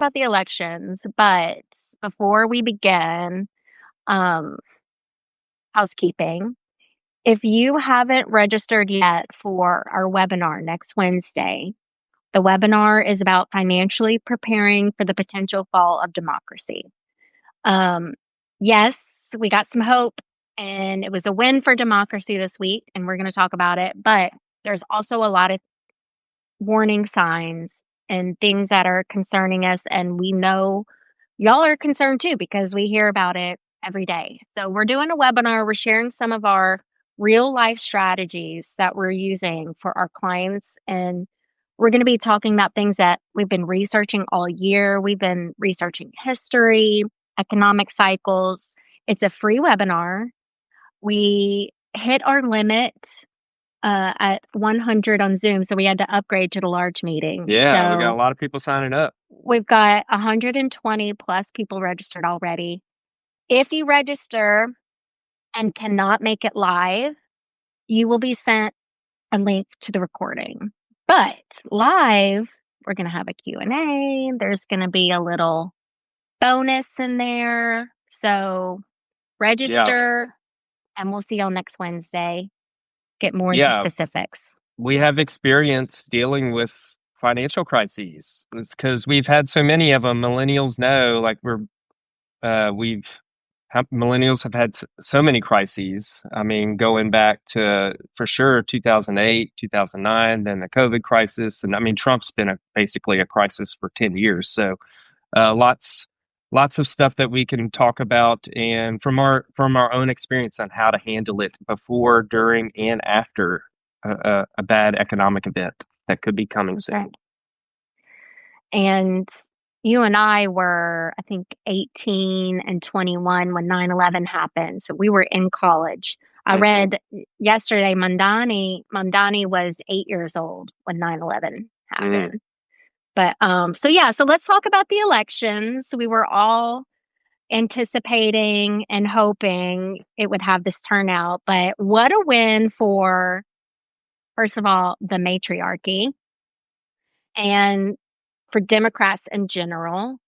about the elections, but before we begin, um, housekeeping. If you haven't registered yet for our webinar next Wednesday, the webinar is about financially preparing for the potential fall of democracy. Um, yes, we got some hope, and it was a win for democracy this week, and we're going to talk about it. But there's also a lot of warning signs and things that are concerning us, and we know y'all are concerned too because we hear about it every day. So we're doing a webinar. We're sharing some of our real life strategies that we're using for our clients, and we're going to be talking about things that we've been researching all year. We've been researching history, economic cycles. It's a free webinar. We hit our limit at 100 on Zoom, so we had to upgrade to the large meeting. Yeah, we got a So lot of people signing up. we've got 120 plus people registered already. If you register and cannot make it live, you will be sent a link to the recording. But live, we're going to have a Q&A. There's going to be a little bonus in there. So Yeah, register, and we'll see y'all next Wednesday. Get more into yeah. specifics. We have experience dealing with financial crises. It's because we've had so many of them. Millennials know, like millennials have had so many crises. I mean, going back to for sure 2008, 2009, then the COVID crisis, and I mean Trump's been basically a crisis for 10 years. So lots of stuff that we can talk about, and from our own experience on how to handle it before, during, and after a bad economic event that could be coming soon. Right. And you and I were, I think, 18 and 21 when 9/11 happened. So we were in college. I read yesterday Mamdani was 8 years old when 9/11 happened. But so let's talk about the elections. We were all anticipating and hoping it would have this turnout, but what a win for, first of all, the matriarchy and for Democrats in general.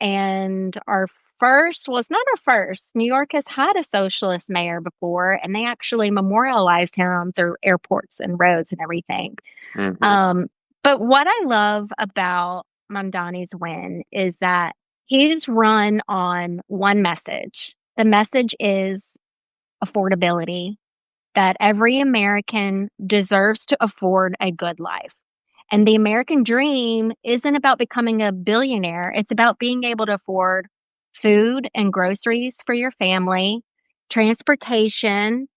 And our first was not our first. New York has had a socialist mayor before, and they actually memorialized him through airports and roads and everything. But what I love about Mamdani's win is that he's run on one message. The message is affordability, that every American deserves to afford a good life. And the American dream isn't about becoming a billionaire. It's about being able to afford food and groceries for your family, transportation,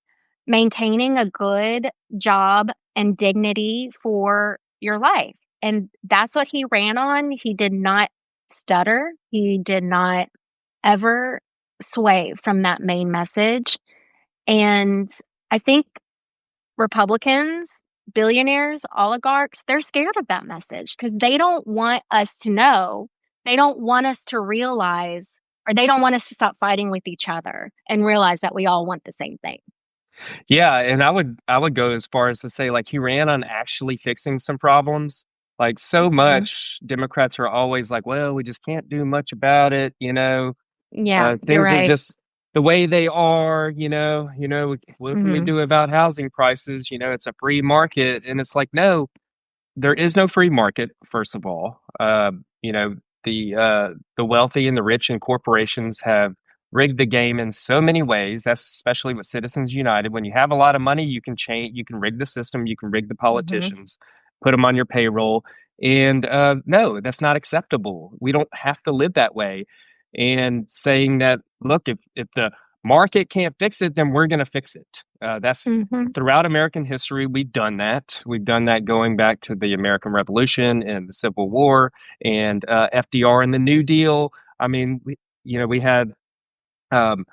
maintaining a good job and dignity for your life. And that's what he ran on. He did not stutter. He did not ever sway from that main message. And I think Republicans, billionaires, oligarchs, they're scared of that message because they don't want us to know. They don't want us to realize, or they don't want us to stop fighting with each other and realize that we all want the same thing. Yeah, and I would go as far as to say, like, he ran on actually fixing some problems. Like, so much Democrats are always like, well, we just can't do much about it, Yeah, you're things are right. just the way they are, what can we do about housing prices? It's a free market. And it's like, no, there is no free market, first of all. The wealthy and the rich and corporations have rigged the game in so many ways. That's especially with Citizens United. When you have a lot of money, you can rig the system, you can rig the politicians, put them on your payroll. And no, that's not acceptable. We don't have to live that way. And saying that, look, if the market can't fix it, then we're going to fix it. That's throughout American history. We've done that. We've done that going back to the American Revolution and the Civil War and FDR and the New Deal. I mean, we had, we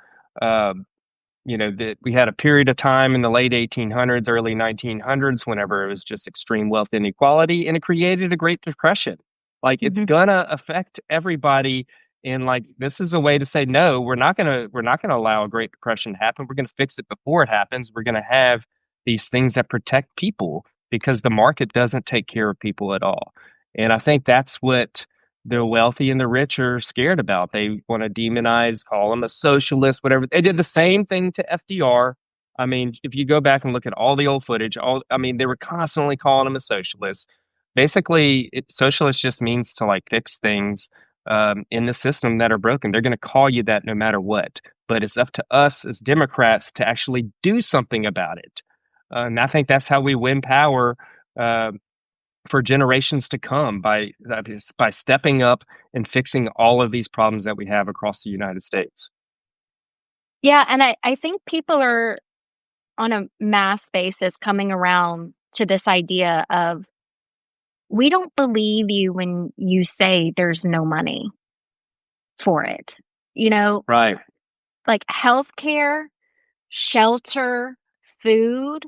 had a period of time in the late 1800s, early 1900s, whenever it was just extreme wealth inequality, and it created a Great Depression. Like, it's gonna affect everybody. And like, this is a way to say, no, we're not gonna allow a Great Depression to happen. We're gonna fix it before it happens. We're gonna have these things that protect people because the market doesn't take care of people at all. And I think that's what the wealthy and the rich are scared about. They want to demonize, call him a socialist, whatever. They did the same thing to FDR. I mean, if you go back and look at all the old footage, I mean, they were constantly calling him a socialist. Basically, socialist just means to like fix things in the system that are broken. They're going to call you that no matter what. But it's up to us as Democrats to actually do something about it. And I think that's how we win power. Uh, for generations to come by stepping up and fixing all of these problems that we have across the United States. Yeah, and I think people are on a mass basis coming around to this idea of we don't believe you when you say there's no money for it. You know, Right. like healthcare, shelter, food,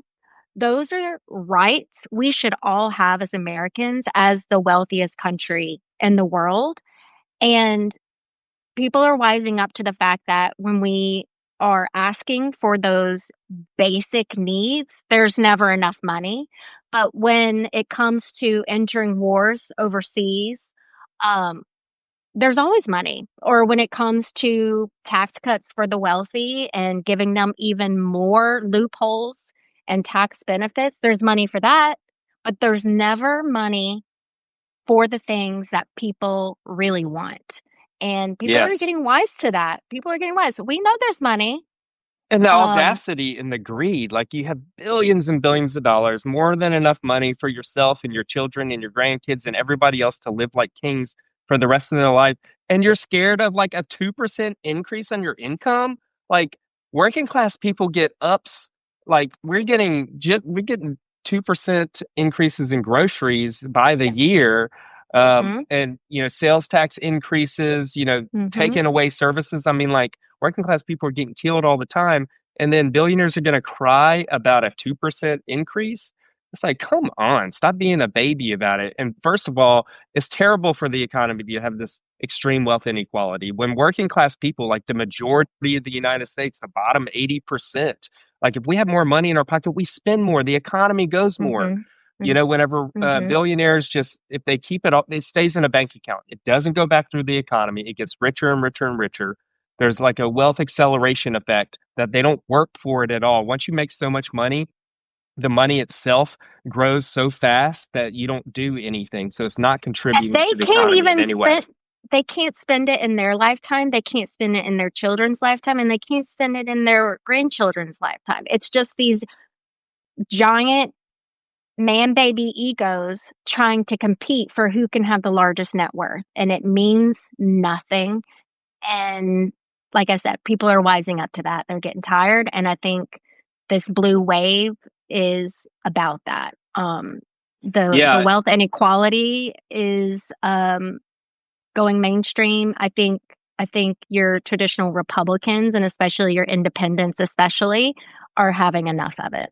those are rights we should all have as Americans as the wealthiest country in the world. And people are wising up to the fact that when we are asking for those basic needs, there's never enough money. But when it comes to entering wars overseas, um, there's always money. Or when it comes to tax cuts for the wealthy and giving them even more loopholes and tax benefits, there's money for that. But there's never money for the things that people really want. And people are Yes. getting wise to that. People are getting wise. We know there's money. And the Um, audacity and the greed, like you have billions and billions of dollars, more than enough money for yourself and your children and your grandkids and everybody else to live like kings for the rest of their life. And you're scared of like a 2% increase on your income. Like working class people get ups. Like we're getting 2% increases in groceries by the yeah. year. Mhm. And sales tax increases, Mhm. taking away services. I mean, like working class people are getting killed all the time, and then billionaires are going to cry about a 2% increase. It's like, come on, stop being a baby about it. And first of all, it's terrible for the economy to have this extreme wealth inequality. When working class people, like the majority of the United States, the bottom 80%, like if we have more money in our pocket, we spend more, the economy goes more. Mhm. Mhm. Whenever Mhm. billionaires just, if they keep it up, it stays in a bank account. It doesn't go back through the economy. It gets richer and richer and richer. There's like a wealth acceleration effect that they don't work for it at all. Once you make so much money, the money itself grows so fast that you don't do anything. So it's not contributing They to the can't economy in even any way. spend they can't spend it in their lifetime, they can't spend it in their children's lifetime, and they can't spend it in their grandchildren's lifetime. It's just these giant man baby egos trying to compete for who can have the largest net worth, and it means nothing. And like I said, people are wising up to that. They're getting tired, and I think this blue wave is about that. The Yeah, wealth inequality is going mainstream. I think your traditional Republicans and especially your independents, especially, are having enough of it.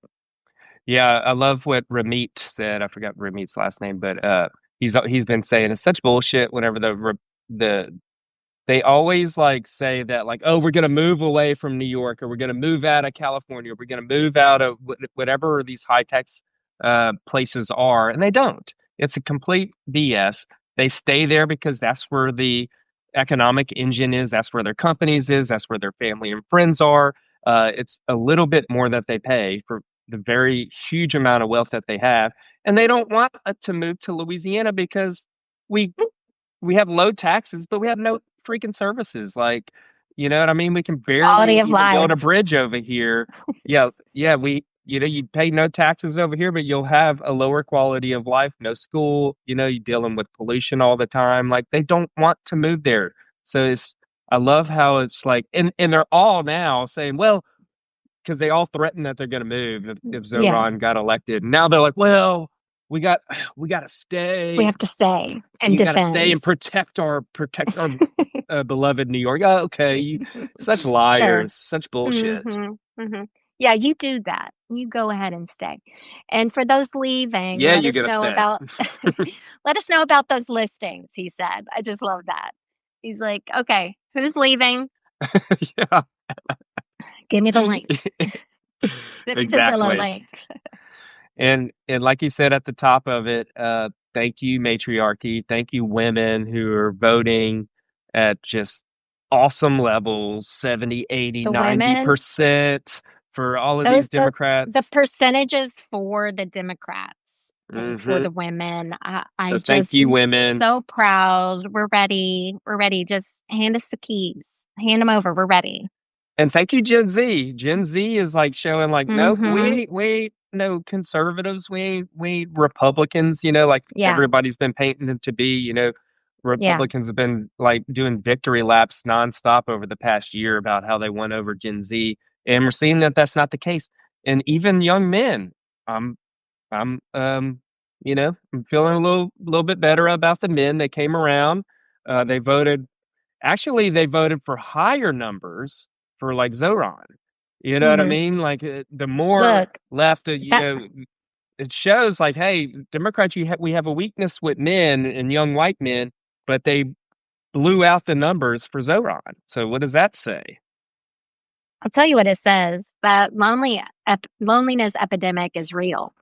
yeah, I love what Ramit said. I forgot Ramit's last name, but he's been saying it's such bullshit whenever the they always like say that like, oh, we're going to move away from New York, or we're going to move out of California, or we're going to move out of whatever these high tax places are, and they don't. It's a complete BS. They stay there because that's where the economic engine is. That's where their companies is. That's where their family and friends are. It's a little bit more that they pay for the very huge amount of wealth that they have, and they don't want to move to Louisiana because we we have low taxes, but we have no freaking services. Like, you know what I mean? We can Quality barely of even build life. a bridge over here. Yeah, yeah, you pay no taxes over here, but you'll have a lower quality of life, no school, you're dealing with pollution all the time. Like they don't want to move there. So I love how it's like, and they're all now saying, well, because they all threatened that they're going to move if Yeah, Zoran got elected. Now they're like, well, we got we got to we stay. have to stay and You got to stay defend. and protect our beloved New York. Oh, okay, such Sure. liars, such bullshit. Mhm, mhm. Yeah, you do that. You go ahead and stay. And for those leaving, Yeah, let you us got to know stay. about let us know about those listings, he said. I just love that. He's like, "Okay, who's leaving? Yeah, Give me the link. Send me the Zillow exactly. link." And like you said at the top of it, Thank you, Matriarchy. Thank you, women who are voting at just awesome levels, 70, 80, The women, 90% for all of these those the Democrats. percentages for the Democrats and for Hmm. the women. I So thank just you, am women. so proud. We're ready. We're ready. Just hand us the keys. Hand them over. We're ready. And thank you, Gen Z. Gen Z is like showing like, nope, Mm-hmm. we ain't no conservatives. We ain't Republicans, like Yeah. everybody's been painting them to be, Yeah. Republicans have been like doing victory laps nonstop over the past year about how they won over Gen Z. And we're seeing that that's not the case. And even young men, I'm, I'm, I'm feeling a little bit better about the men. They came around. They voted Actually, they voted for higher numbers for like Zoran. You know what I Mm-hmm. mean? Like the more Look, left, that it shows like, hey, Democrats, we have a weakness with men and young white men, but they blew out the numbers for Zoran. So what does that say? I'll tell you what it says. That loneliness epidemic is real.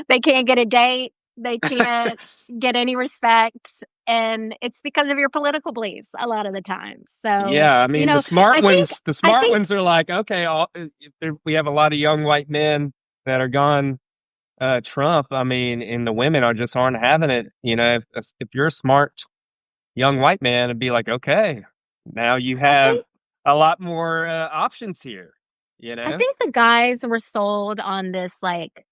They can't get a date. They can't get any respect. And it's because of your political beliefs a lot of the time. So, Yeah, I mean I think, the I smart think, ones are like, okay, we have a lot of young white men that are gone Trump. I mean, and the women aren't having it. If you're a smart young white man, it'd be like, okay, now you I have think, a lot more options here, you I know? think the guys were sold on this like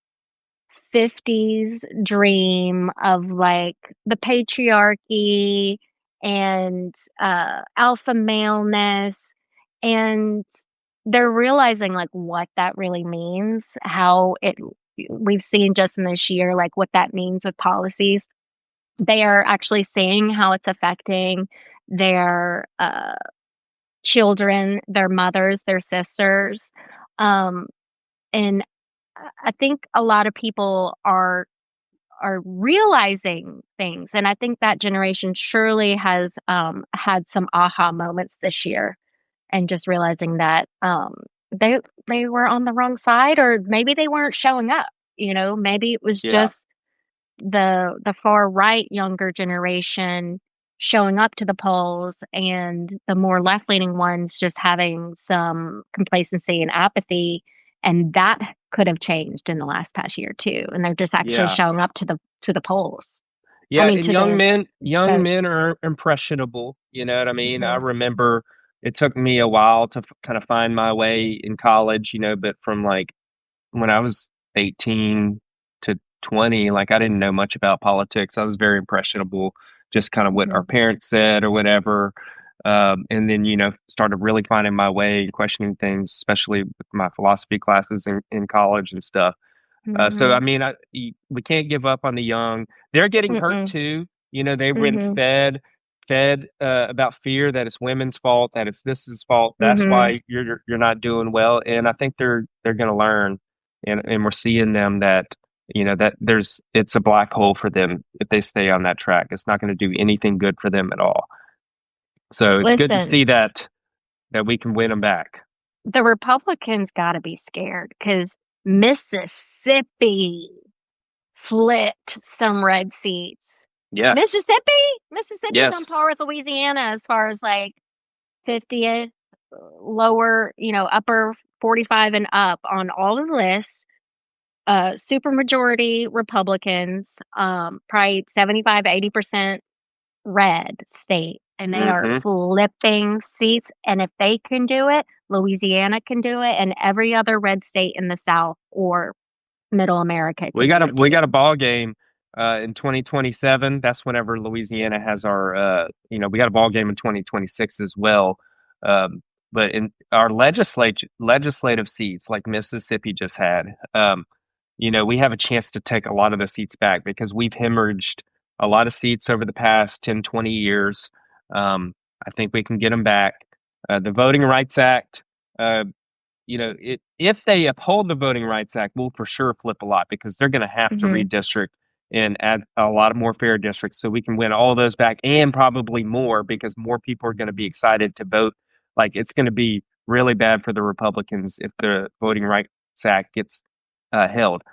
50s dream of like the patriarchy and alpha maleness. And they're realizing like what that really means, how it we've seen just in this year, like what that means with policies. They are actually seeing how it's affecting their children, their mothers, their sisters. Um, and I think a lot of people are realizing things, and I think that generation surely has had some aha moments this year, and just realizing that they they were on the wrong side, or maybe they weren't showing up. Maybe it was Yeah, just the far right younger generation showing up to the polls, and the more left leaning ones just having some complacency and apathy, and that could have changed in the last past year too. And they're just actually yeah, showing up to the polls. I yeah. mean, And to the young vote. men are impressionable. You know what I mean? I Hmm. remember it took me a while to kind of find my way in college, but from like when I was 18 to 20, like I didn't know much about politics. I was very impressionable, just kind of what our Hmm. parents said or whatever. And then, started really finding my way and questioning things, especially with my philosophy classes in college and stuff. So, I Hmm. mean, we can't give up on the young. They're getting hurt Hmm. too. They've been Hmm. fed about fear that it's women's fault, that it's this fault. That's Hmm. why you're not doing well. And I think they're going to learn, and we're seeing them that that it's a black hole for them if they stay on that track. It's not going to do anything good for them at all. So it's good to Listen, see that we can win them back. the Republicans got to be scared because Mississippi flipped some red seats. Yes, Mississippi? Mississippi's on yes. par with Louisiana as far as like 50th, lower, upper 45 and up on all the lists. Super majority Republicans, probably 75, 80% red state. And they are Hmm. flipping seats. And if they can do it, Louisiana can do it, and every other red state in the South or Middle America We can got do a it we too. got a ball game in 2027. That's whenever Louisiana has our we got a ball game in 2026 as well. But in our legislative seats, like Mississippi just had, we have a chance to take a lot of the seats back because we've hemorrhaged a lot of seats over the past 10, 20 years. I think we can get them back. The Voting Rights Act, uh, if they uphold the Voting Rights Act, we'll for sure flip a lot because they're going to have to Hmm. redistrict and add a lot of more fair districts so we can win all those back and probably more because more people are going to be excited to vote. Like it's going to be really bad for the Republicans if the Voting Rights Act gets held.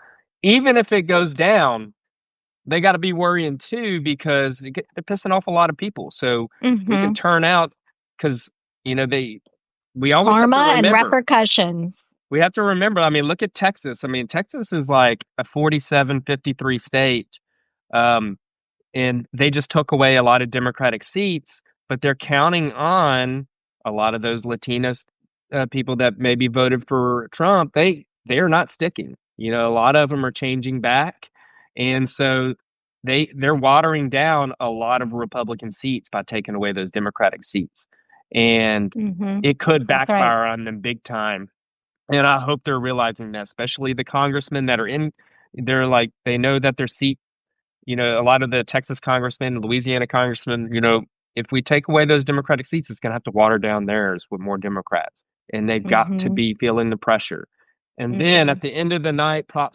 Even if it goes down, they got to be worrying too because they're pissing off a lot of people. So we can Hmm. turn out because we always have to Karma and remember. repercussions. We have to remember. I mean, look at Texas. I mean, Texas is like a 47-53 state. Um, and they just took away a lot of Democratic seats, but they're counting on a lot of those Latinos people that maybe voted for Trump. They're not sticking. You know, a lot of them are changing back, and so they're watering down a lot of Republican seats by taking away those Democratic seats, and Hmm. it could That's right. backfire on them big time. And I hope they're realizing that, especially the congressmen that are in. They're like they know that their seat, a lot of the Texas congressmen, Louisiana congressmen, if we take away those Democratic seats, it's going to have to water down theirs with more Democrats. And they've got to Hmm. be feeling the pressure. And then Hmm. at the end of the night, Prop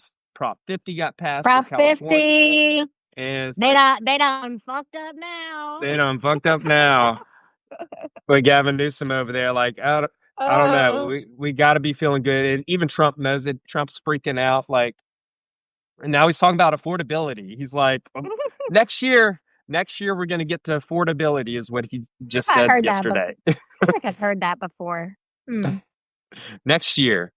50 got passed in Prop California. 50. And it's They like, don't they done fucked up now. they done fucked up now. But Gavin Newsom over there, like, I don't know. Oh. We got to be feeling good. And even Trump knows it. Trump's freaking out. Like, and now he's talking about affordability. He's like, next year, we're going to get to affordability, is what he just I said heard that before. yesterday. I feel like I've heard that before. Hmm. Next year.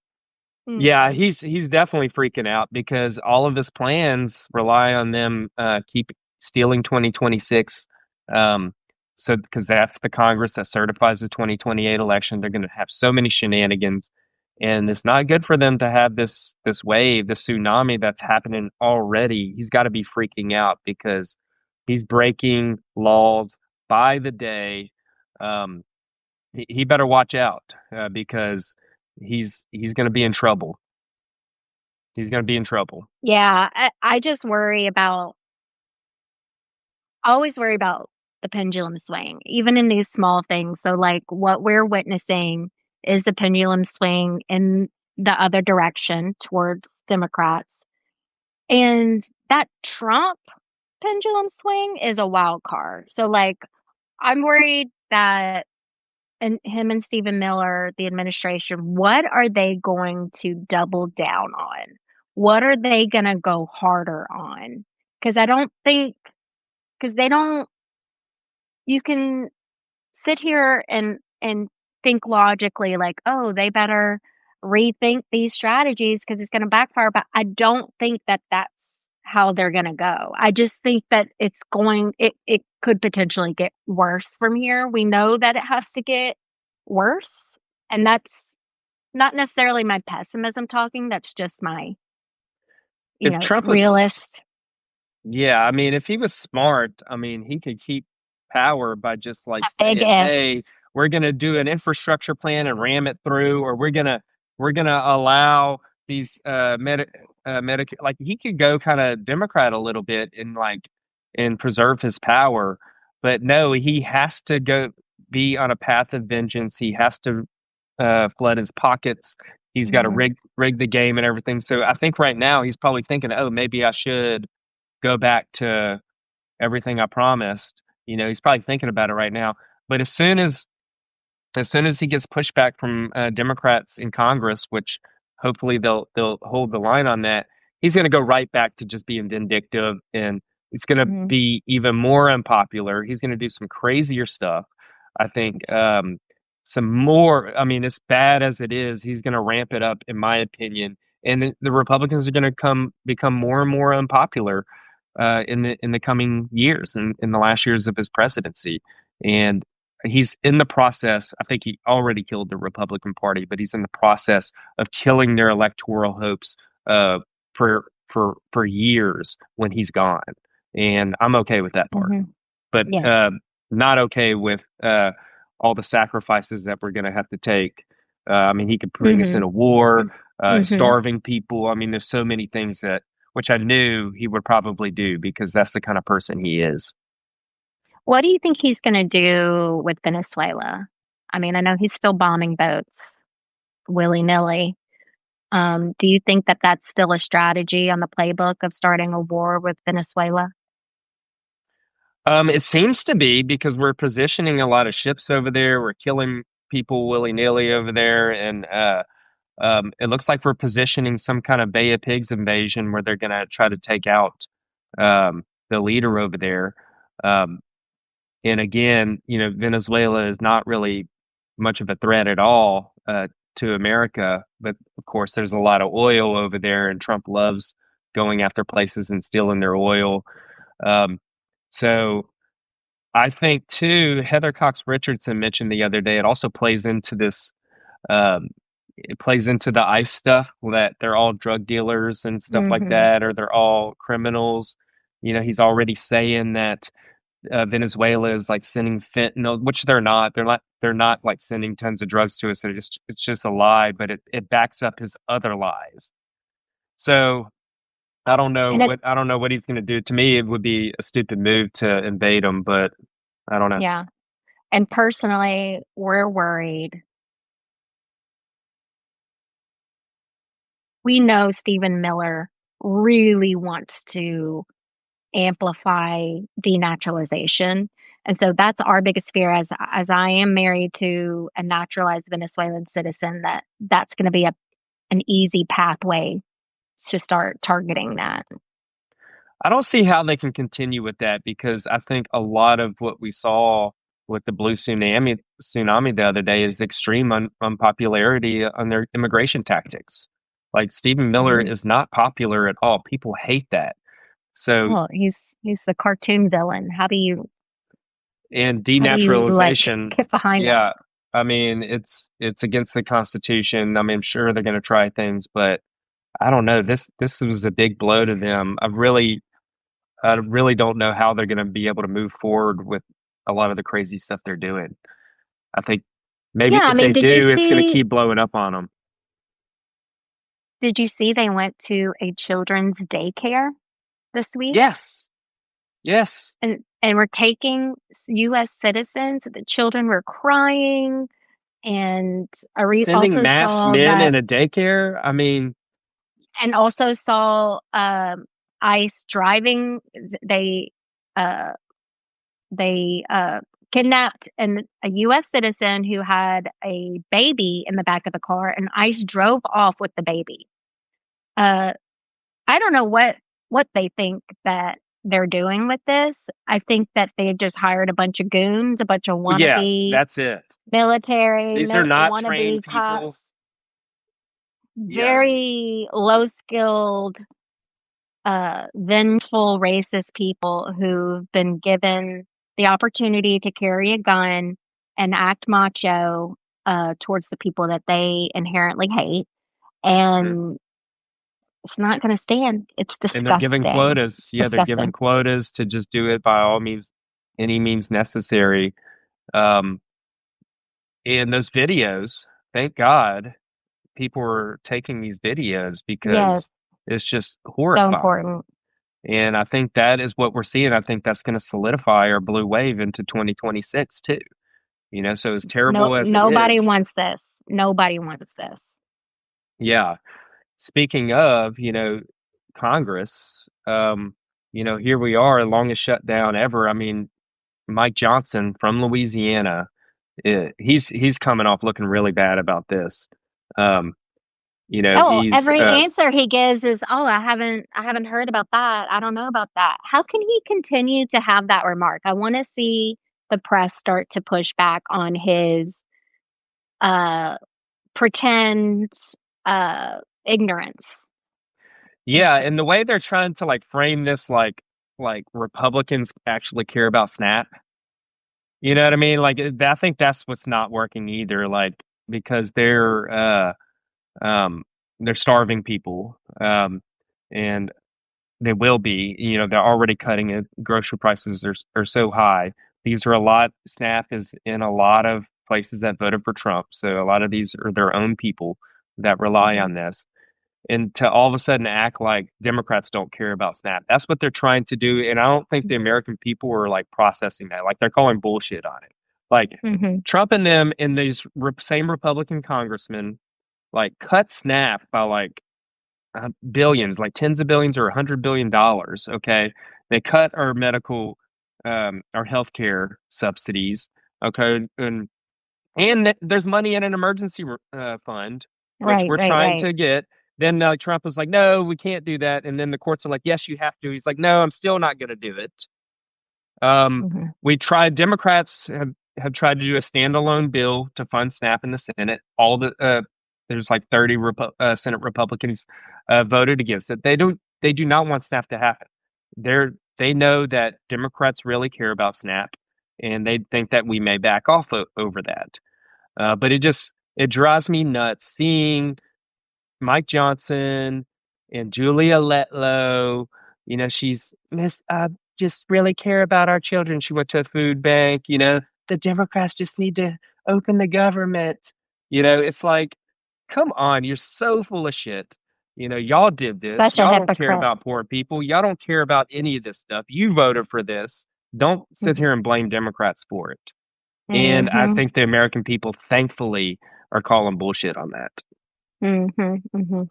Yeah, Hmm. he's definitely freaking out because all of his plans rely on them keep stealing 2026. Um, so because that's the Congress that certifies the 2028 election, they're going to have so many shenanigans, and it's not good for them to have this wave, this tsunami that's happening already. He's got to be freaking out because he's breaking laws by the day. Um, he better watch out because he's going to be in trouble. He's going to be in trouble. Yeah, I just worry about I always worry about the pendulum swing, even in these small things. So, like, what we're witnessing is the pendulum swing in the other direction towards Democrats. And that Trump pendulum swing is a wild card. So, like, I'm worried that and him and Stephen Miller, the administration, what are they going to double down on? What are they going to go harder on? Because I don't think, because they don't, you can sit here and think logically like, oh, they better rethink these strategies because it's going to backfire. But I don't think that that's how they're going to go. I just think that it could potentially get worse from here. We know that it has to get worse, and that's not necessarily my pessimism talking. That's just my, If Trump was, realist. yeah, I mean, if he was smart, I mean, he could keep power by just like A big saying, if. "Hey, we're going to do an infrastructure plan and ram it through," or we're gonna allow these Medicare. Like he could go kind of Democrat a little bit and preserve his power, but no, he has to go be on a path of vengeance. He has to flood his pockets. He's got to Mhm. rig the game and everything. So I think right now he's probably thinking, oh, maybe I should go back to everything I promised. He's probably thinking about it right now. But as soon as he gets pushback from Democrats in Congress, which hopefully they'll hold the line on that, he's going to go right back to just being vindictive, and it's going to Mhm. be even more unpopular. He's going to do some crazier stuff. I think some more. I mean, as bad as it is, he's going to ramp it up, in my opinion, and the Republicans are going to become more and more unpopular in the coming years and in the last years of his presidency. And he's in the process. I think he already killed the Republican Party, but he's in the process of killing their electoral hopes uh, for years when he's gone. And I'm okay with that part, Mhm. but Yeah. not okay with all the sacrifices that we're going to have to take. I mean, he could bring us in Mhm. a war, Mhm. starving people. I mean, there's so many things that which I knew he would probably do because that's the kind of person he is. What do you think he's going to do with Venezuela? I mean, I know he's still bombing boats willy nilly. Do you think that that's still a strategy on the playbook of starting a war with Venezuela? It seems to be because we're positioning a lot of ships over there. We're killing people willy nilly over there, and it looks like we're positioning some kind of Bay of Pigs invasion where they're going to try to take out the leader over there. Um, and again, Venezuela is not really much of a threat at all to America, but of course, there's a lot of oil over there, and Trump loves going after places and stealing their oil. Um, so I think too, Heather Cox Richardson mentioned the other day, it also plays into this. Um, it plays into the ICE stuff that they're all drug dealers and stuff like Hmm. that, or they're all criminals. He's already saying that Venezuela is like sending fentanyl, which they're not. They're not. They're not like sending tons of drugs to us. It's just a lie, but it backs up his other lies. So And it, I don't know what he's going to do. To me, it would be a stupid move to invade him, but I don't know. yeah. And personally, we're worried. We know Stephen Miller really wants to amplify denaturalization. And so that's our biggest fear as I am married to a naturalized Venezuelan citizen, that's going to be an easy pathway to start targeting that. I don't see how they can continue with that because I think a lot of what we saw with the blue tsunami the other day is extreme unpopularity on their immigration tactics. Like Stephen Miller Mhm. is not popular at all. People hate that. So, Well, he's the cartoon villain. and How do you like denaturalization, get behind that? yeah, I mean, it's against the Constitution. I mean, I'm sure they're going to try things, but I don't know. This was a big blow to them. I really don't know how they're going to be able to move forward with a lot of the crazy stuff they're doing. I think maybe Yeah, I if mean, they do, it's going to keep blowing up on them. did you see they went to a children's daycare this week? Yes, yes. And we're taking US citizens. The children were crying, and Sending also masked saw men that in a daycare. I mean, and also saw ICE driving. They uh, they kidnapped a U.S. citizen who had a baby in the back of the car, and ICE drove off with the baby. Uh, I don't know what they think that they're doing with this. I think that they've just hired a bunch of goons, a bunch of well, yeah, wannabe that's it. These are not trained wannabe people. cops, Yeah, very low skilled, vengeful, racist people who've been given the opportunity to carry a gun and act macho towards the people that they inherently hate. mhm. And it's not going to stand. It's And they're giving disgusting. quotas. Yeah, they're giving Disgusting. quotas to just do it by all means, any means necessary. Um, and those videos, thank God, people are taking these videos Yes, because it's just so horrifying. important. And I think that is what we're seeing. I think that's going to solidify our blue wave into 2026 too. So as No, terrible as it nobody is, wants this. Nobody wants this. yeah. Speaking of, Congress, here we are, longest shutdown ever. I mean, Mike Johnson from Louisiana, he's coming off looking really bad about this. Um, Oh, he's every answer he gives is, "Oh, I haven't heard about that. I don't know about that." How can he continue to have that remark? I want to see the press start to push back on his uh pretend ignorance. yeah, and the way they're trying to like frame this like Republicans actually care about SNAP. You know what I mean? Like I think that's what's not working either. Like because um they're starving people, and they will be. They're already cutting it. Grocery prices are so high. These are a lot. SNAP is in a lot of places that voted for Trump, so a lot of these are their own people that rely Mhm. on this. And to all of a sudden act like Democrats don't care about SNAP. That's what they're trying to do. And I don't think the American people are like processing that. Like they're calling bullshit on it. Like Mhm. Trump and them and these same Republican congressmen like cut SNAP by like billions, like tens of billions or $100 billion. Okay. They cut our our healthcare subsidies. Okay. And there's money in an emergency fund, which Right, we're right, trying right. to get. then Trump was like, no, we can't do that. And then the courts are like, yes, you have to. He's like, no, I'm still not going to do it. Mm-hmm. We tried. Democrats have tried to do a standalone bill to fund SNAP in the Senate. All the there's like 30 Senate Republicans voted against it. They do not want SNAP to happen. They know that Democrats really care about SNAP, and they think that we may back off over that. But it drives me nuts seeing Mike Johnson and Julia Letlow. You know, she's Miss. Just really care about our children. She went to a food bank. You know, the Democrats just need to open the government. You know, it's like, come on, you're so full of shit. You know, y'all did this. Such a Y'all don't care hypocrite. about poor people. Y'all don't care about any of this stuff. You voted for this. Don't sit Mm-hmm. here and blame Democrats for it. And I Mm-hmm. think the American people, thankfully, are calling bullshit on that. Mm-hmm. Mm-hmm.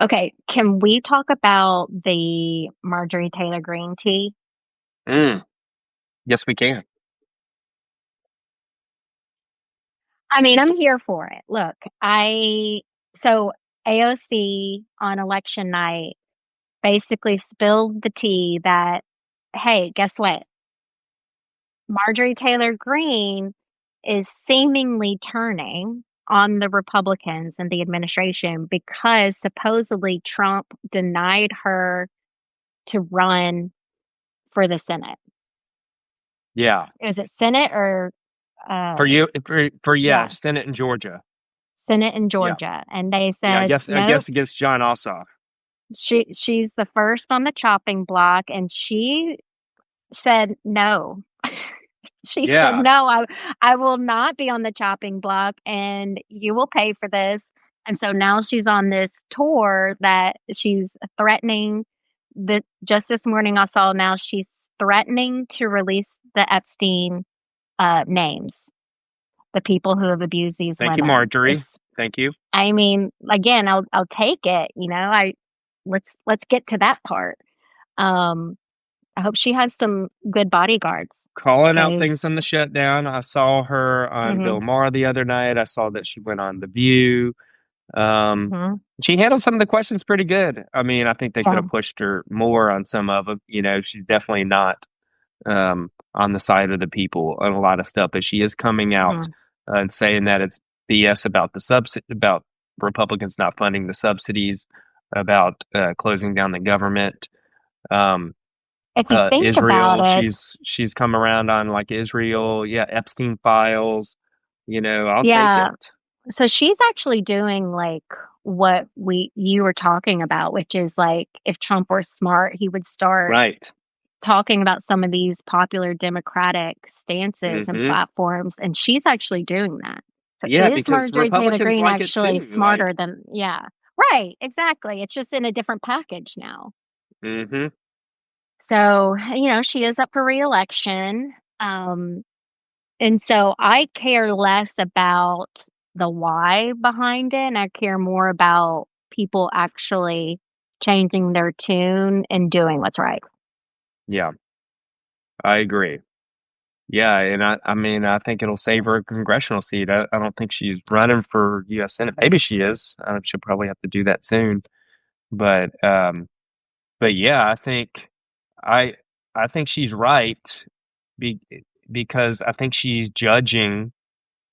Okay, can we talk about the Marjorie Taylor Green tea? Mm, yes, we can. I mean, I'm here for it. Look, so AOC on election night basically spilled the tea that, hey, guess what? Marjorie Taylor Green is seemingly turning on the Republicans and the administration because supposedly Trump denied her to run for the Senate. Yeah. Is it Senate or uh, For you, yeah, yeah, Senate in Georgia. Senate in Yeah. Georgia? And they Yeah, said, I nope, guess against John Ossoff. she's the first on the chopping block, and she said no. She said, Yeah. no, I will not be on the chopping block and you will pay for this. And so now she's on this tour that she's threatening that just this morning I saw now she's threatening to release the Epstein names, the people who have abused these Thank you, women. Marjorie. Thank you. I mean, again, I'll take it, let's get to that part. Um I hope she has some good bodyguards Calling out because things on the shutdown. I saw her on mhm, Bill Maher the other night. I saw that she went on The View. Um, mhm, she handled some of the questions pretty good. I mean, I think they could yeah, have pushed her more on some of them. You know, she's definitely not on the side of the people on a lot of stuff, but she is coming out mhm. and saying that it's BS about the about Republicans not funding the subsidies, about closing down the government. Um, If you think about Israel, it, she's come around on like Israel, yeah, Epstein files. You know, I'll take yeah, it. so she's actually doing like what we you were talking about, which is like if Trump were smart, he would start Right. talking about some of these popular Democratic stances and Hmm. platforms, and she's actually doing that. So Yeah, is because Marjorie Taylor Republicans Greene like it actually too. Like, smarter than, yeah, right, exactly. It's just in a different package now. hmm So, she is up for reelection. Um, And so I care less about the why behind it, and I care more about people actually changing their tune and doing what's right. yeah, I agree. Yeah, and I mean, I think it'll save her a congressional seat. I don't think she's running for U.S. Senate. Maybe she is. She'll probably have to do that soon. But, yeah, I, I think she's right, be, because I think she's judging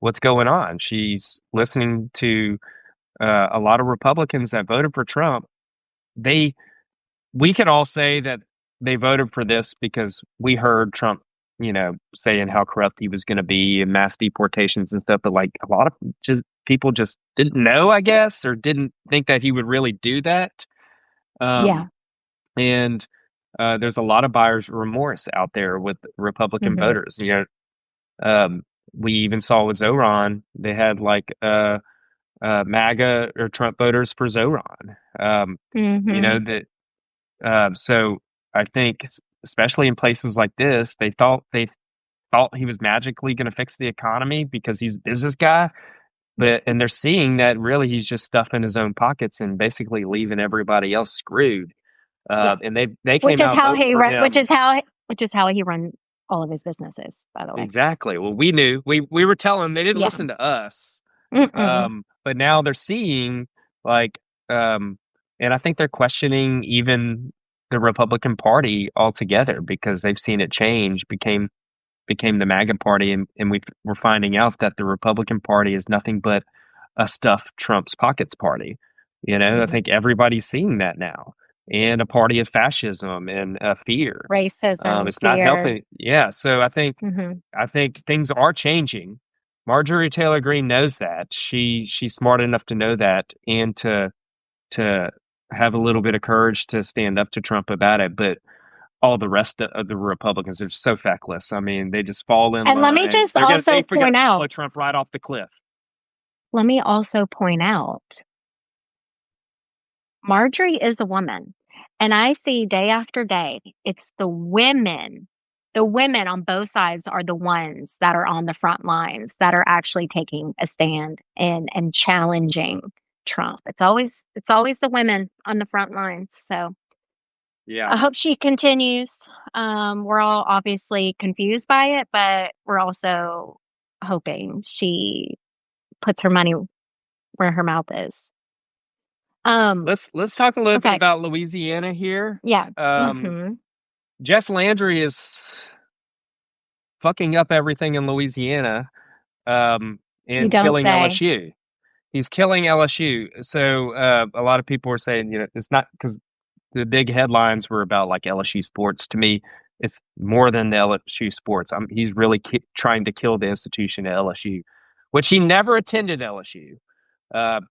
what's going on. She's listening to a lot of Republicans that voted for Trump. They We could all say that they voted for this because we heard Trump, saying how corrupt he was going to be and mass deportations and stuff. But like a lot of just people just didn't know, I guess, or didn't think that he would really do that. Yeah. Um, and there's a lot of buyer's remorse out there with Republican Hmm. voters. Um, we even saw with Zoran, they had like MAGA or Trump voters for Zoran. Hmm. That so I think, especially in places like this, they thought he was magically going to fix the economy because he's a business guy, and they're seeing that really he's just stuffing his own pockets and basically leaving everybody else screwed. Yeah. And they Which came is out how voting he for run, him. which is how he run all of his businesses, by the way. Exactly. Well, we knew we were telling them they didn't Yeah. listen to us. Mm-mm. But now they're seeing like and I think they're questioning even the Republican Party altogether because they've seen it change, became the MAGA party, and we're finding out that the Republican Party is nothing but a stuff Trump's pockets party. I think everybody's seeing that now, and a party of fascism and fear. Racism, It's not fear. helping. Yeah, so I think things are changing. Marjorie Taylor Green knows that. She's smart enough to know that and to have a little bit of courage to stand up to Trump about it. But all the rest of the Republicans are so feckless. I mean, they just fall in And let me line. just also They forget point to out, blow Trump right off the cliff. Marjorie is a woman. And I see day after day, it's the women. The women on both sides are the ones that are on the front lines that are actually taking a stand and challenging Trump. It's always the women on the front lines. So Yeah. I hope she continues. We're all obviously confused by it, but we're also hoping she puts her money where her mouth is. Let's talk a little bit Okay. about Louisiana here. Yeah. Jeff Landry is fucking up everything in Louisiana, You and don't killing say. LSU. He's killing LSU. So a lot of people are saying, it's not because the big headlines were about like LSU sports. To me, it's more than the LSU sports. He's really trying to kill the institution at LSU, which he never attended LSU.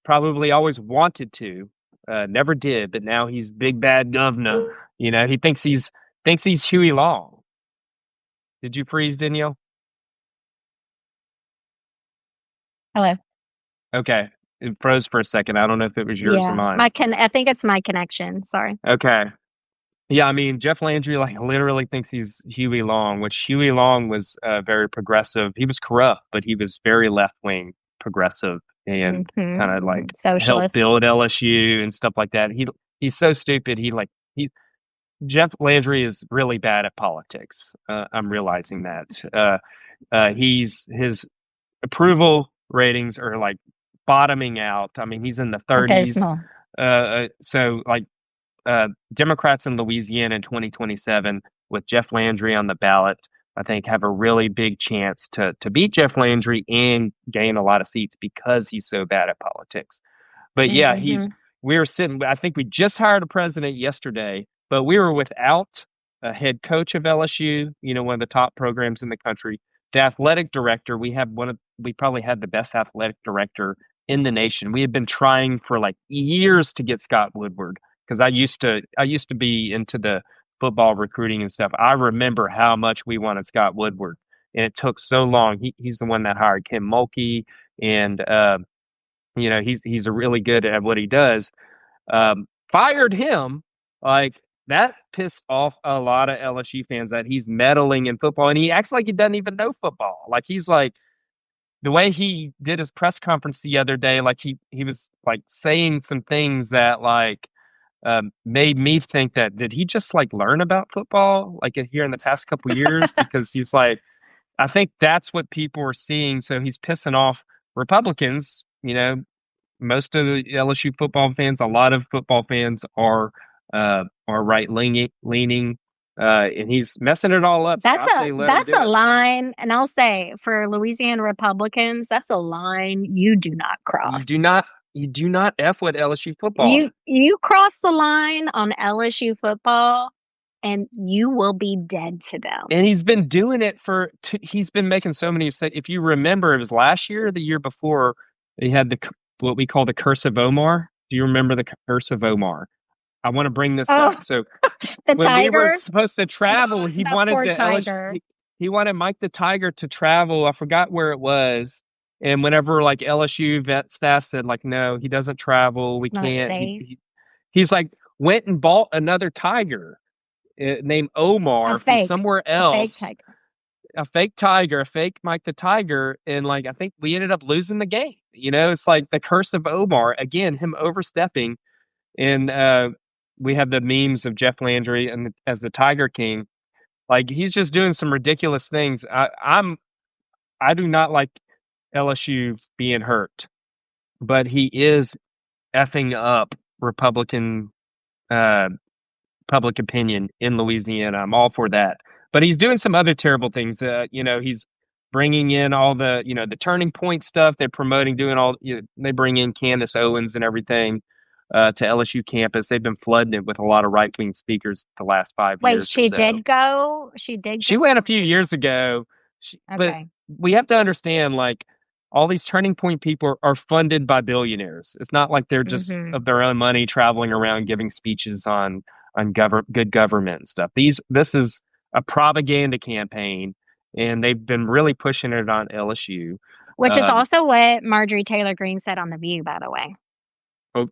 Probably always wanted to, never did, but now he's big bad governor. He thinks he's Huey Long. Did you freeze, Danielle? Hello. Okay, it froze for a second. I don't know if it was yours or Yeah. mine. I think it's my connection. Sorry. Okay. Yeah, I mean, Jeff Landry like literally thinks he's Huey Long, which Huey Long was very progressive. He was corrupt, but he was very left wing progressive and kind of like helped Socialist. build LSU and stuff like that. He's so stupid. Jeff Landry is really bad at politics. I'm realizing that. His approval ratings are like bottoming out. I mean, he's in the 30s. Abysmal. So like Democrats in Louisiana in 2027 with Jeff Landry on the ballot, I think have a really big chance to beat Jeff Landry and gain a lot of seats because he's so bad at politics. But yeah, we were sitting, I think we just hired a president yesterday, but we were without a head coach of LSU, one of the top programs in the country. The athletic director, we probably had the best athletic director in the nation. We had been trying for like years to get Scott Woodward because I used to be into the football recruiting and stuff. I remember how much we wanted Scott Woodward, and it took so long. He's the one that hired Kim Mulkey, and he's a really good at what he does. Fired him, like that pissed off a lot of LSU fans that he's meddling in football, and he acts like he doesn't even know football. Like he's like the way he did his press conference the other day, like he was like saying some things that like made me think that did he just like learn about football like here in the past couple years because he's like I think that's what people are seeing. So he's pissing off Republicans. Most of the LSU football fans, a lot of football fans are right leaning, and he's messing it all up. So I say let him That's do a it. line, and I'll say for Louisiana Republicans, that's a line you do not cross. You do not F with LSU football. You cross the line on LSU football, and you will be dead to them. And he's been doing it he's been making so many mistakes. If you remember, it was last year or the year before, he had what we call the curse of Omar. Do you remember the curse of Omar? I want to bring this up. So the when we were tiger supposed to travel, he wanted poor the tiger. LSU, he wanted Mike the Tiger to travel. I forgot where it was. And whenever like LSU vet staff said like, no, he doesn't travel. We Not can't. safe. He's like went and bought another tiger named Omar from somewhere else. A fake tiger, a fake Mike the Tiger. And like, I think we ended up losing the game. It's like the curse of Omar. Again, him overstepping. And we have the memes of Jeff Landry and as the Tiger King. Like he's just doing some ridiculous things. I do not like LSU being hurt, but he is effing up Republican uh, public opinion in Louisiana. I'm all for that. But he's doing some other terrible things. He's bringing in all the Turning Point stuff. They're promoting, doing all, they bring in Candace Owens and everything to LSU campus. They've been flooding it with a lot of right-wing speakers the last five Wait, years or she so. did go? She did go? She went a few years ago, but Okay. we have to understand, like, all these Turning Point people are funded by billionaires. It's not like they're just Mm-hmm. of their own money traveling around giving speeches on good government and stuff. This is a propaganda campaign, and they've been really pushing it on LSU. Which is Um, also what Marjorie Taylor Green said on The View, by the way.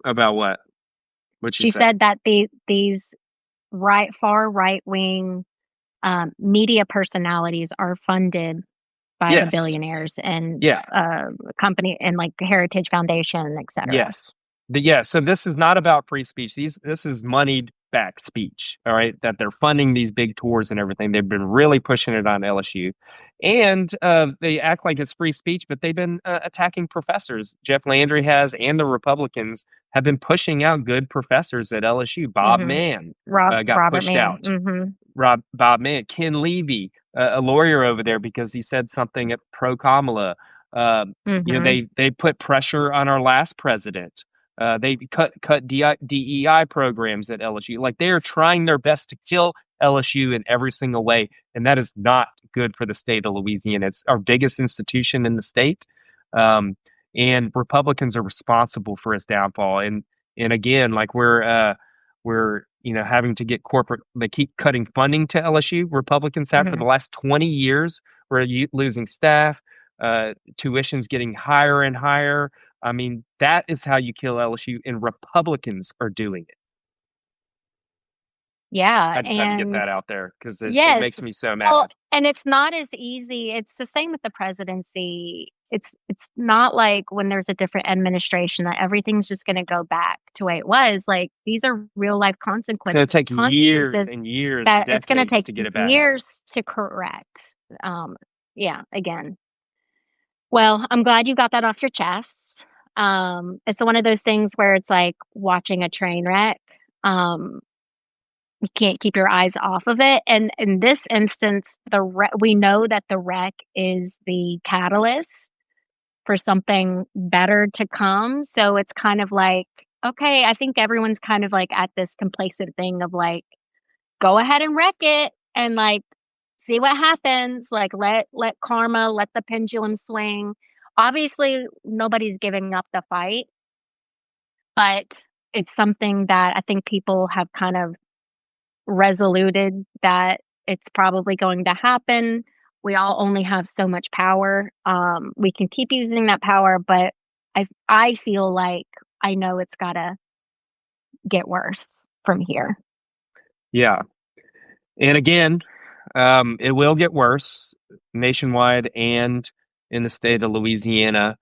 about what? What'd she She say? said that these far right wing media personalities are funded by the Yes. billionaires and Yeah. company and like Heritage Foundation, et cetera. Yes. So this is not about free speech. This is moneyed back speech, all right, that they're funding these big tours and everything. They've been really pushing it on LSU. And they act like it's free speech, but they've been attacking professors. Jeff Landry has, and the Republicans have been pushing out good professors at LSU. Bob Hmm. Mann got Robert pushed Mann. out. Hmm. Bob Mann, Ken Levy, a lawyer over there because he said something pro Kamala. Hmm. They put pressure on our last president. They cut DEI programs at LSU. Like, they are trying their best to kill LSU in every single way, and that is not good for the state of Louisiana. It's our biggest institution in the state, um, and Republicans are responsible for its downfall. And again, like, we're having to get corporate. They keep cutting funding to LSU. Republicans have for Hmm. the last 20 years. We're losing staff. Tuition's getting higher and higher. I mean, that is how you kill LSU, and Republicans are doing it. Yeah. I just had to get And that out there because it yes, makes me so well, mad. and it's not as easy. It's the same with the presidency. It's not like when there's a different administration that everything's just going to go back to the way it was. Like, these are real life It's going to take years consequences and years, that it's going to decades take to get it back. years to correct. Um, yeah, again. Well, I'm glad you got that off your chest. It's one of those things where it's like watching a train wreck. Um, you can't keep your eyes off of it. And in this instance, we know that the wreck is the catalyst for something better to come. So it's kind of like, okay, I think everyone's kind of like at this complacent thing of like, go ahead and wreck it and like see what happens. Like, let karma, let the pendulum swing. Obviously, nobody's giving up the fight, but it's something that I think people have kind of resoluted that it's probably going to happen. We all only have so much power. We can keep using that power, but I feel like I know it's gotta get worse from here. Yeah. And again, it will get worse nationwide and in the state of Louisiana.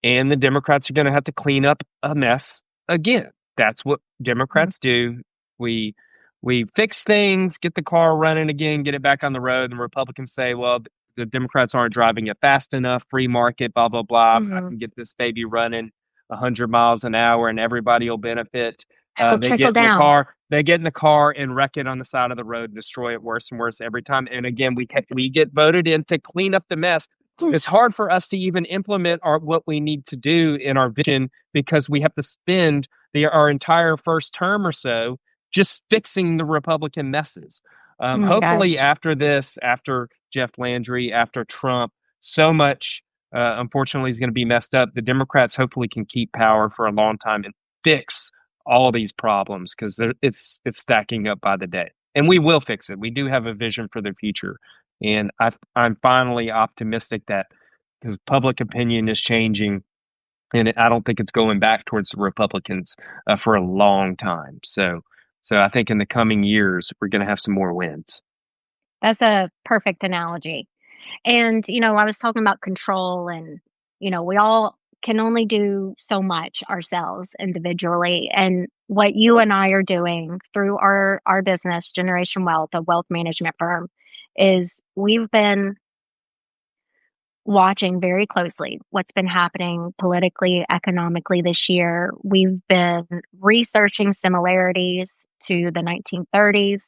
And the Democrats are going to have to clean up a mess again. That's what Mhm. Democrats do. We we fix things, get the car running again, get it back on the road. And Republicans say, well, the Democrats aren't driving it fast enough, free market, blah, blah, blah. I Mhm. can get this baby running 100 miles an hour and everybody will benefit. It'll They trickle get in the down. car, they get in the car and wreck it on the side of the road and destroy it worse and worse every time. And again, we get voted in to clean up the mess. It's hard for us to even implement what we need to do in our vision because we have to spend our entire first term or so just fixing the Republican messes. Oh my Hopefully, gosh. after this, after Jeff Landry, after Trump, so much, unfortunately, is going to be messed up. The Democrats hopefully can keep power for a long time and fix all these problems because it's stacking up by the day. And we will fix it. We do have a vision for the future. And I'm finally optimistic that because public opinion is changing, and I don't think it's going back towards the Republicans for a long time. So I think in the coming years we're going to have some more wins. That's a perfect analogy. And, I was talking about control and, we all can only do so much ourselves individually. And what you and I are doing through our business, Generation Wealth, a wealth management firm, is watching very closely what's been happening politically, economically this year. We've been researching similarities to the 1930s.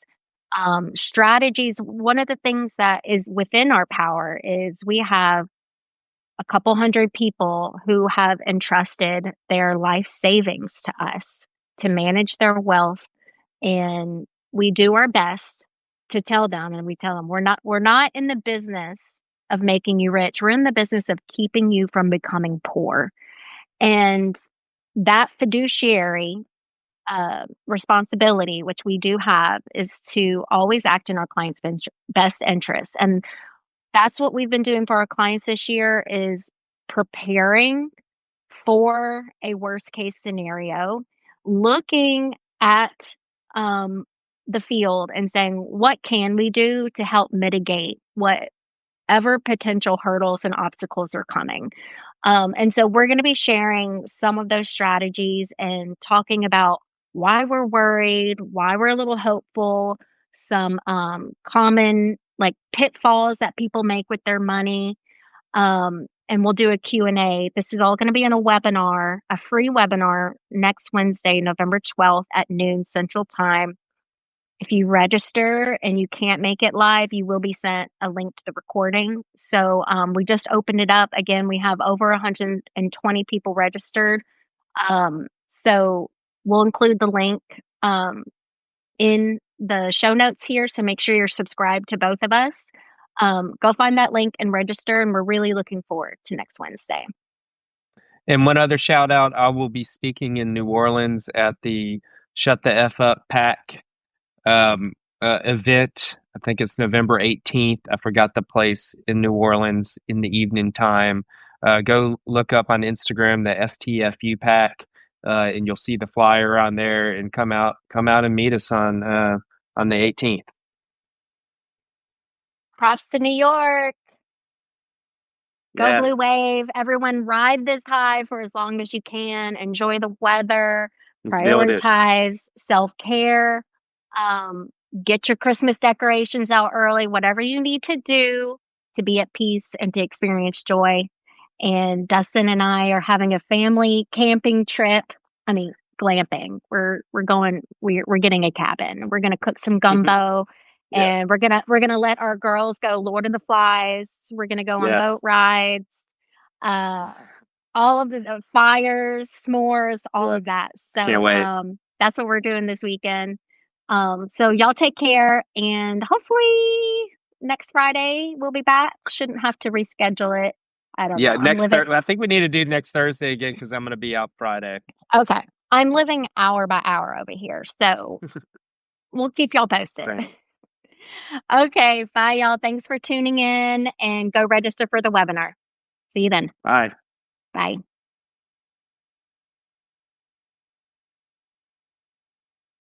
Strategies. One of the things that is within our power is we have a couple hundred people who have entrusted their life savings to us to manage their wealth, and we do our best to tell them, and we tell them we're not in the business of making you rich. We're in the business of keeping you from becoming poor. And that fiduciary responsibility, which we do have, is to always act in our clients' best interest. And that's what we've been doing for our clients this year, is preparing for a worst case scenario, looking at the field and saying, what can we do to help mitigate whatever potential hurdles and obstacles are coming? And so we're going to be sharing some of those strategies and talking about why we're worried, why we're a little hopeful, some common like pitfalls that people make with their money. And we'll do a Q&A. This is all going to be in a webinar, a free webinar next Wednesday, November 12th at noon Central Time. If you register and you can't make it live, you will be sent a link to the recording. So we just opened it up. Again, we have over 120 people registered. So we'll include the link in the show notes here. So make sure you're subscribed to both of us. Go find that link and register. And we're really looking forward to next Wednesday. And one other shout out, I will be speaking in New Orleans at the Shut the F Up Pack event. I think it's November 18th. I forgot the place, in New Orleans in the evening time. Go look up on Instagram the STFU Pack, and you'll see the flyer on there. And come out and meet us on the 18th. Props to New York. Go Yeah. Blue Wave. Everyone ride this high for as long as you can. Enjoy the weather. Prioritize self-care. Get your Christmas decorations out early. Whatever you need to do to be at peace and to experience joy. And Dustin and I are having a family camping trip. I mean, glamping. We're getting a cabin. We're gonna cook some gumbo. Yeah. And we're gonna let our girls go Lord of the Flies. We're gonna go on boat rides, all of the fires, s'mores, all of that. So Can't wait. that's what we're doing this weekend. So y'all take care, and hopefully next Friday we'll be back. Shouldn't have to reschedule it. I don't know. Next Thursday. I think we need to do next Thursday again because I'm going to be out Friday. Okay, I'm living hour by hour over here, so we'll keep y'all posted. Same. Okay, bye y'all. Thanks for tuning in, and go register for the webinar. See you then. Bye. Bye.